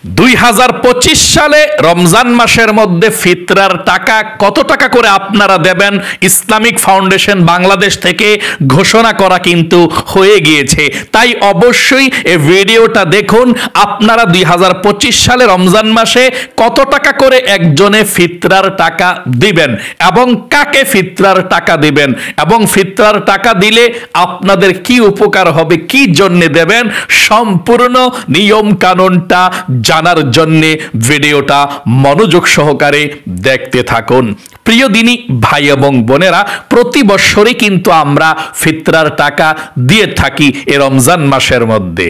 2025 সালে রমজান মাসের মধ্যে ফিতরার টাকা কত টাকা করে আপনারা দেবেন ইসলামিক ফাউন্ডেশন বাংলাদেশ থেকে ঘোষণা করা কিন্তু হয়ে গিয়েছে। তাই অবশ্যই এই ভিডিওটা দেখুন। আপনারা 2025 সালে রমজান মাসে কত টাকা করে একজনে ফিতরার টাকা দিবেন এবং কাকে ফিতরার টাকা দিবেন এবং ফিতরার টাকা দিলে আপনাদের কি উপকার হবে, কি জন্য দেবেন, সম্পূর্ণ নিয়ম কানুনটা জানার জন্য ভিডিওটা মনোযোগ সহকারে দেখতে থাকুন। প্রিয় দিনী ভাই এবং বোনেরা, প্রতি বছরই কিন্তু আমরা ফিতরার টাকা দিয়ে থাকি এই রমজান মাসের মধ্যে।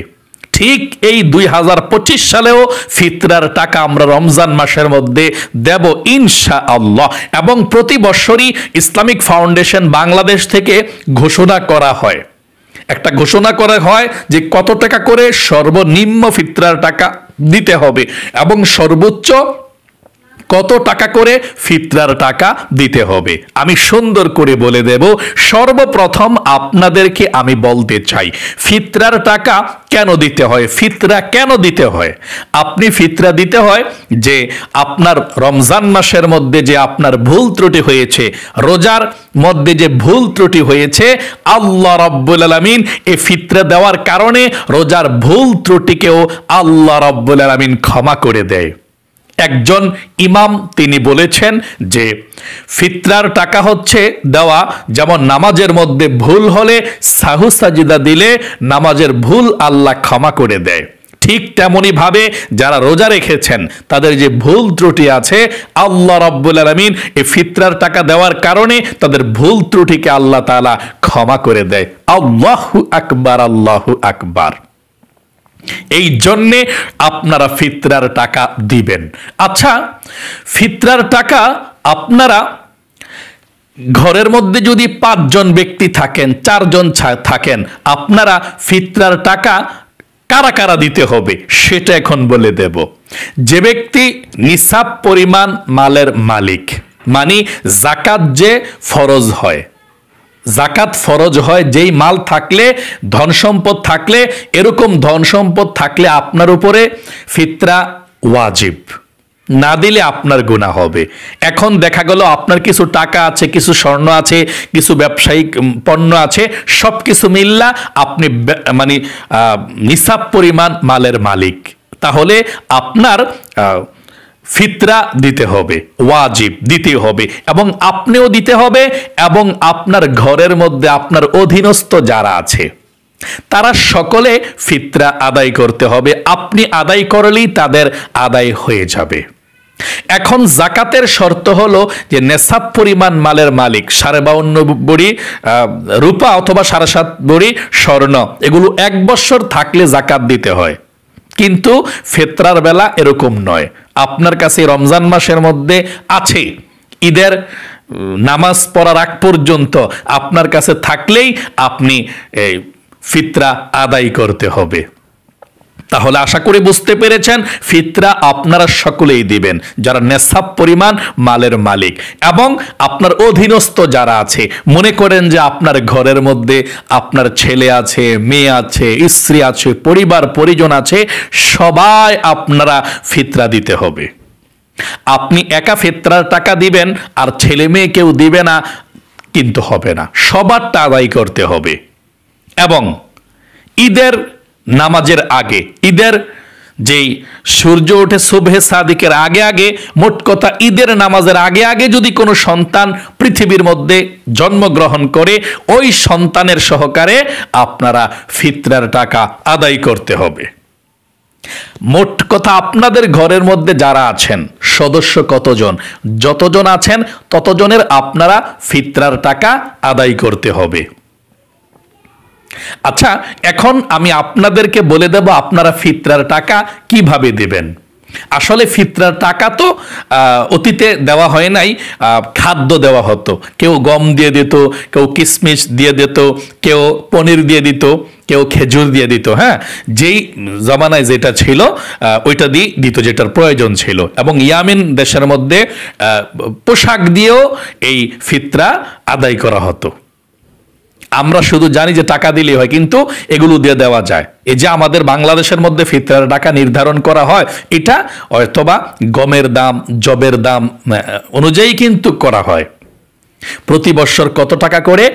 ঠিক এই 2025 সালেও ফিতরার টাকা আমরা রমজান মাসের মধ্যে দেব ইনশাআল্লাহ। এবং প্রতি বছরই ইসলামিক ফাউন্ডেশন বাংলাদেশ থেকে ঘোষণা করা হয়, একটা ঘোষণা করা হয় যে কত টাকা করে সর্বনিম্ন ফিতরার টাকা দিতে হবে এবং সর্বোচ্চ কত টাকা করে ফিতরার টাকা দিতে হবে। আমি সুন্দর করে বলে দেব। সর্বপ্রথম আপনাদেরকে আমি বলতে চাই ফিতরার টাকা কেন দিতে হয়, ফিতরা কেন দিতে হয়। আপনি ফিতরা দিতে হয় যে আপনার রমজান মাসের মধ্যে যে আপনার ভুল ত্রুটি হয়েছে, রোজার মধ্যে যে ভুল ত্রুটি হয়েছে, আল্লাহ রাব্বুল আলামিন এই ফিতরা দেওয়ার কারণে রোজার ভুল ত্রুটিকেও আল্লাহ রাব্বুল আলামিন ক্ষমা করে দেয়। একজন ইমাম তিনি বলেছেন যে ফিতরার টাকা হচ্ছে দেওয়া, যেমন নামাজের মধ্যে ভুল হলে সাহু সাজিদা দিলে নামাজের ভুল আল্লাহ ক্ষমা করে দেয়। ঠিক তেমনি ভাবে যারা রোজা রেখেছেন তাদের যে ভুল ত্রুটি আছে, আল্লাহ রাব্বুল আলামিন এই ফিতরার টাকা দেওয়ার কারণে তাদের ভুল ত্রুটিকে আল্লাহ তাআলা ক্ষমা করে দেয়। আল্লাহু আকবার, আল্লাহু আকবার। এই জন্যে আপনারা ফিতরার টাকা দিবেন। আচ্ছা, ফিতরার টাকা আপনারা ঘরের মধ্যে যদি 5 জন ব্যক্তি থাকেন, 4 জন থাকেন, আপনারা ফিতরার টাকা কারা কারা দিতে হবে সেটা এখন বলে দেব। যে ব্যক্তি নিসাব পরিমাণ মালের মালিক, মানে যাকাত যে ফরজ হয়, যাকাত ফরজ হয়, যেই মাল থাকলে, ধন সম্পদ থাকলে, এরকম ধন সম্পদ থাকলে আপনার উপরে ফিতরা ওয়াজিব, না দিলে আপনার গুনাহ হবে। এখন দেখা গেল আপনার কিছু টাকা আছে, কিছু স্বর্ণ আছে, কিছু ব্যবসায়িক পণ্য আছে, সব কিছু মিল্লা আপনি মানে নিসাব পরিমাণ মালের মালিক, তাহলে আপনার ফিতরা দিতে হবে, ওয়াজিব দিতে হবে, এবং আপনিও দিতে হবে, এবং আপনার ঘরের মধ্যে আপনার অধীনস্থ যারা আছে তারা সকলে ফিতরা আদায় করতে হবে। আপনি আদায় করলেই তাদের আদায় হয়ে যাবে। এখন যাকাতের শর্ত হলো যে নেসাব পরিমাণ মালের মালিক 52.5 ভরি রূপা অথবা 7.5 ভরি স্বর্ণ, এগুলো 1 বছর থাকলে যাকাত দিতে হয়। কিন্তু ফিতরার বেলা এরকম নয়। আপনার কাছে রমজান মাসের মধ্যে আছে, ঈদের নামাজ পড়ার আগ পর্যন্ত আপনার কাছে থাকলেই আপনি ফিতরা আদায় করতে হবে। তাহলে আশা করি বুঝতে পেরেছেন, ফিতরা আপনারা সকলেই দিবেন যারা নেসাব পরিমাণ মালের মালিক, এবং আপনার অধীনস্থ যারা আছে। মনে করেন যে আপনার ঘরের মধ্যে আপনার ছেলে আছে, মেয়ে আছে, স্ত্রী আছে, পরিবার পরিজন আছে, সবাই আপনারা ফিতরা দিতে হবে। আপনি একা ফিতরার টাকা দিবেন আর ছেলে মেয়ে কেউ দিবে না, কিন্তু হবে না, সবারটা আদায় করতে হবে। এবং ঈদের নামাজের আগে, ঈদের যেই সূর্য ওঠে সুবহে সাদিকের আগে আগে, মোট কথা ঈদের নামাজের আগে আগে যদি কোনো সন্তান পৃথিবীর মধ্যে জন্মগ্রহণ করে, ওই সন্তানের সহকারে আপনারা ফিতরার টাকা আদায় করতে হবে। মোট কথা আপনাদের ঘরের মধ্যে যারা আছেন, সদস্য কতজন, যতজন আছেন ততজনের আপনারা ফিতরার টাকা আদায় করতে হবে। আচ্ছা, এখন আমি আপনাদেরকে বলে দেব আপনারা ফিতরার টাকা কিভাবে দেবেন। আসলে ফিতরার টাকা তো অতীতে দেওয়া হয় নাই, খাদ্য দেওয়া হতো। কেউ গম দিয়ে দিত, কেউ কিশমিশ দিয়ে দিত, কেউ পনির দিয়ে দিত, কেউ খেজুর দিয়ে দিত। হ্যাঁ, যেই জমানায় যেটা ছিল ওইটা দিয়ে দিত, যেটার প্রয়োজন ছিল। এবং ইয়ামিন দেশের মধ্যে পোশাক দিয়েও এই ফিতরা আদায় করা হতো। আমরা শুধু জানি যে টাকা দিলেই হয়, কিন্তু এগুলো দিয়ে দেওয়া যায়। এই যে আমাদের বাংলাদেশের মধ্যে ফিতরার টাকা নির্ধারণ করা হয়, এটা হয়তোবা গমের দাম, জবের দাম অনুযায়ী কিন্তু করা হয়। প্রতি বছর কত টাকা করে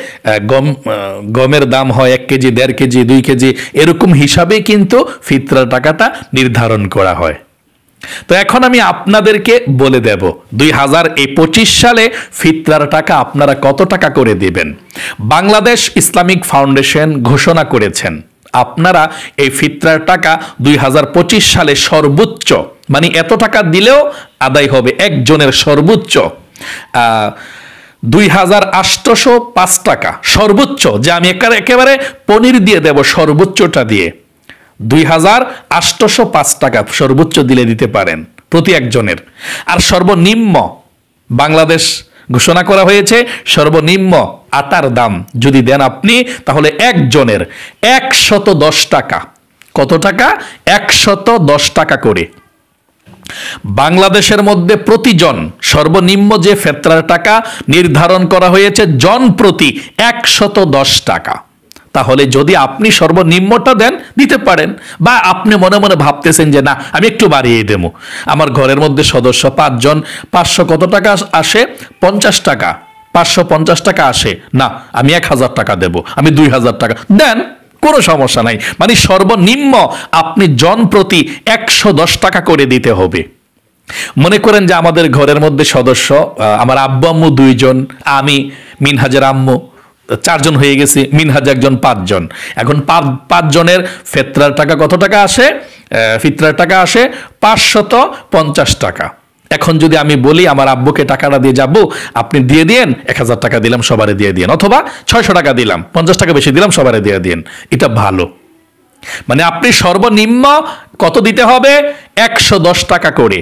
গমের দাম হয়, 1 কেজি, 1.5 কেজি, 2 কেজি, এরকম হিসাবেই কিন্তু ফিতরার টাকাটা নির্ধারণ করা হয়। তো এখন আমি আপনাদেরকে বলে দেব 2025 সালে ফিতরার টাকা আপনারা কত টাকা করে দিবেন। বাংলাদেশ ইসলামিক ফাউন্ডেশন ঘোষণা করেছেন আপনারা এই ফিতরার টাকা 2025 সালে সর্বোচ্চ, মানে এত টাকা দিলেও আদায় হবে একজনের সর্বোচ্চ 2805 টাকা সর্বোচ্চ, যে আমি একেবারে পনির দিয়ে দেব সর্বোচ্চটা দিয়ে 2805 টাকা সর্বোচ্চ দিতে পারেন প্রতি একজনের। আর সর্বনিম্ন বাংলাদেশ ঘোষণা করা হয়েছে সর্বনিম্ন আটার দাম যদি দেন আপনি, তাহলে একজনের 110 টাকা। কত টাকা? 110 টাকা করে। বাংলাদেশের মধ্যে প্রতিজন সর্বনিম্ন যে ফিতরার টাকা নির্ধারণ করা হয়েছে জন প্রতি 110 টাকা। তাহলে যদি আপনি সর্বনিম্নটা দেন, দিতে পারেন, বা আপনি মনে মনে ভাবতেছেন যে না আমি একটু বাড়িয়ে দেব, আমার ঘরের মধ্যে সদস্য 5 জন, 500 কত টাকা আসে? 50 টাকা, 550 টাকা আসে, না আমি 1000 টাকা দেব, আমি 2000 টাকা দেন, কোনো সমস্যা নাই। মানে সর্বনিম্ন আপনি জন প্রতি 110 টাকা করে দিতে হবে। মনে করেন যে আমাদের ঘরের মধ্যে সদস্য, আমার আব্বু আম্মু 2 জন, আমি, মিনহাজের আম্মু 4 জন হয়ে গেছি, মিনহাজ একজন 5 জন। এখন 5 জনের ফিতরার টাকা কত টাকা আসে? ফিতরার টাকা আসে 550 টাকা। এখন যদি আমি বলি আমার আব্বুকে টাকাটা দিয়ে যাব, আপনি দিয়ে দিন, 1000 টাকা দিলাম সবারে দিয়ে দিন, অথবা 600 টাকা দিলাম, 50 টাকা বেশি দিলাম সবারে দিয়ে দিন, এটা ভালো। মানে আপনি সর্বনিম্ন কত দিতে হবে? 110 টাকা করে।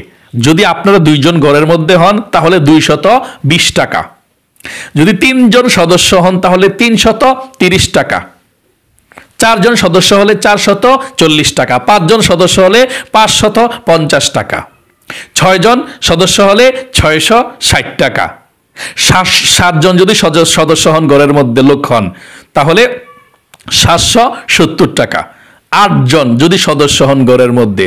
যদি আপনারা 2 জন ঘরের মধ্যে হন তাহলে 220 টাকা, যদি 3 জন সদস্য হন তাহলে 330 টাকা, 4 জন সদস্য হলে 440 টাকা, 5 জন সদস্য হলে 550 টাকা, 6 জন সদস্য হলে 660 টাকা, 7 জন যদি সদস্য হন ঘরের মধ্যে লোক হন তাহলে 770 টাকা, 8 জন যদি সদস্য হন ঘরের মধ্যে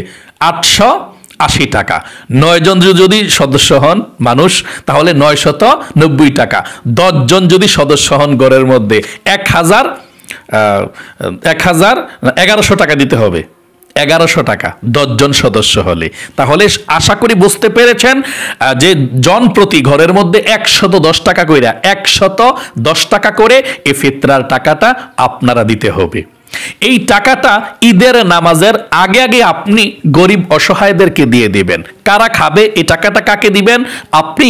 880 টাকা, 9 জন যদি সদস্য হন মানুষ তাহলে 990 টাকা, 10 জন যদি সদস্য হন ঘরের মধ্যে 1100 টাকা দিতে হবে, 1100 টাকা 10 জন সদস্য হলে। তাহলে আশা করি বুঝতে পেরেছেন যে জন প্রতি ঘরের মধ্যে 110 টাকা করে, 110 টাকা করে এই ফিতরার টাকাটা আপনারা দিতে হবে। এই টাকাটা ঈদের নামাজের আগে আগে আপনি গরিব অসহায়দেরকে দিয়ে দিবেন। কারা খাবে এই টাকাটা? কাকে দিবেন? আপনি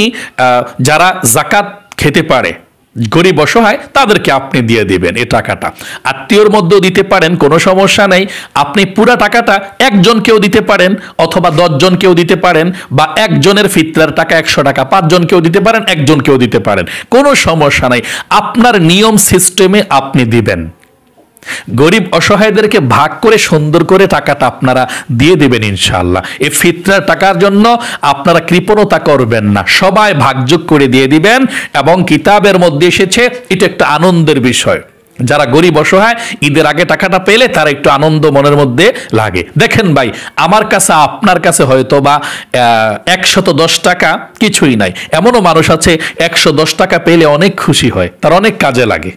যারা জাকাত খেতে পারে, গরিব অসহায়, তাদেরকে আপনি দিয়ে দিবেন এই টাকাটা। আত্মীয়র মধ্যেও দিতে পারেন, কোনো সমস্যা নেই। আপনি পুরা টাকাটা একজনকেও দিতে পারেন, অথবা 10 জনকেও দিতে পারেন, বা একজনের ফিতরার টাকা 100 টাকা 5 জনকেও দিতে পারেন, একজনকেও দিতে পারেন, কোনো সমস্যা নাই। আপনার নিয়ম সিস্টেমে আপনি দিবেন। গরিব অসহায়দেরকে ভাগ করে সুন্দর করে টাকাটা আপনারা দিয়ে দিবেন ইনশাআল্লাহ। এই ফিতরার টাকার জন্য আপনারা কৃপণতা করবেন না, সবাই ভাগযোগ করে দিয়ে দিবেন। এবং কিতাবের মধ্যে এসেছে এটা একটা আনন্দের বিষয়, যারা গরিব অসহায় ঈদের আগে টাকাটা পেলে তারা একটু আনন্দ মনের মধ্যে লাগে। দেখেন ভাই, আমার কাছে আপনার কাছে হয়তো বা 110 টাকা কিছুই নাই, এমনও মানুষ আছে 110 টাকা পেলে অনেক খুশি হয়, তার অনেক কাজে লাগে।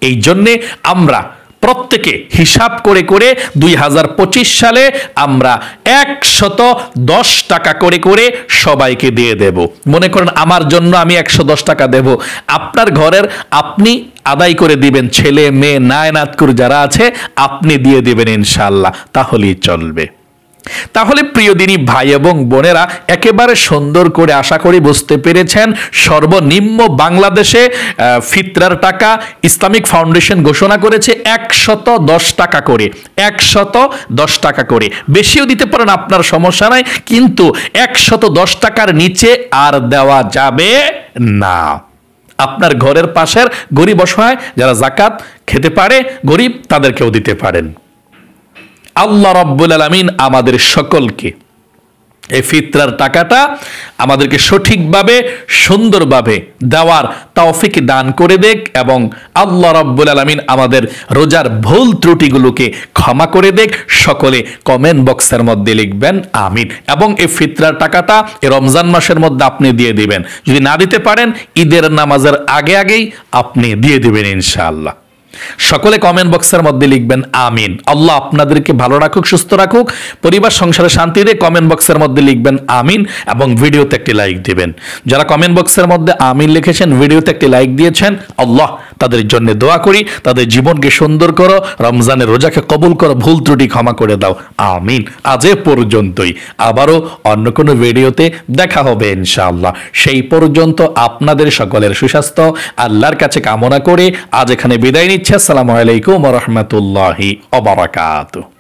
এই জন্যে আমরা প্রত্যেকে হিসাব করে করে 2025 সালে আমরা 110 টাকা করে করে সবাইকে দিয়ে দেব। মনে করেন আমার জন্য আমি 110 টাকা দেব, আপনার ঘরের আপনি আদায় করে দিবেন, ছেলে মেয়ে নায়নাতকুর যারা আছে আপনি দিয়ে দিবেন ইনশাআল্লাহ, তাহলেই চলবে। তাহলে প্রিয় দিনী ভাই এবং বোনেরা, একেবারে সুন্দর করে আশা করি বুঝতে পেরেছেন। সর্বনিম্ন বাংলাদেশে ফিতরার টাকা ইসলামিক ফাউন্ডেশন ঘোষণা করেছে 110 টাকা করে, 110 টাকা করে। বেশিও দিতে পারেন, আপনার সমস্যা নাই, কিন্তু 110 টাকার নিচে আর দেওয়া যাবে না। আপনার ঘরের পাশের গরিব অসহায় যারা যাকাত খেতে পারে, গরিব, তাদেরকেও দিতে পারেন। আল্লাহ রাব্বুল আলামিন আমাদের সকলকে এই ফিতরার টাকাটা আমাদেরকে সঠিকভাবে সুন্দরভাবে দেওয়ার তৌফিক দান করে দেখ, এবং আল্লাহ রাব্বুল আলামিন আমাদের রোজার ভুল ত্রুটিগুলোকে ক্ষমা করে দেখ। সকলে কমেন্ট বক্সের মধ্যে লিখবেন আমিন। এবং এই ফিতরার টাকাটা এই রমজান মাসের মধ্যে আপনি দিয়ে দিবেন। যদি না দিতে পারেন, ঈদের নামাজের আগেই আপনি দিয়ে দিবেন ইনশাআল্লাহ। সকলে কমেন্ট বক্সের মধ্যে লিখবেন আমিন। আল্লাহ আপনাদেরকে ভালো রাখুক, সুস্থ রাখুক, পরিবার সংসারে শান্তি দিয়ে কমেন্ট বক্সের মধ্যে লিখবেন আমিন এবং ভিডিওতে একটি লাইক দিবেন। যারা কমেন্ট বক্সের মধ্যে আমিন লিখেছেন, ভিডিওতে একটি লাইক দিয়েছেন, আল্লাহ তাদের জন্য দোয়া করি, তাদের জীবনকে সুন্দর করো, রমজানের রোজাকে কবুল করো, ভুল ত্রুটি ক্ষমা করে দাও, আমিন। আজ এ পর্যন্তই, আবারও অন্য কোনো ভিডিওতে দেখা হবে ইনশাআল্লাহ। সেই পর্যন্ত আপনাদের সকলের সুস্বাস্থ্য আল্লাহর কাছে কামনা করে আজ এখানে বিদায় নিচ্ছি। আসসালামু আলাইকুম ওয়া রাহমাতুল্লাহি ওয়া বারাকাতুহু।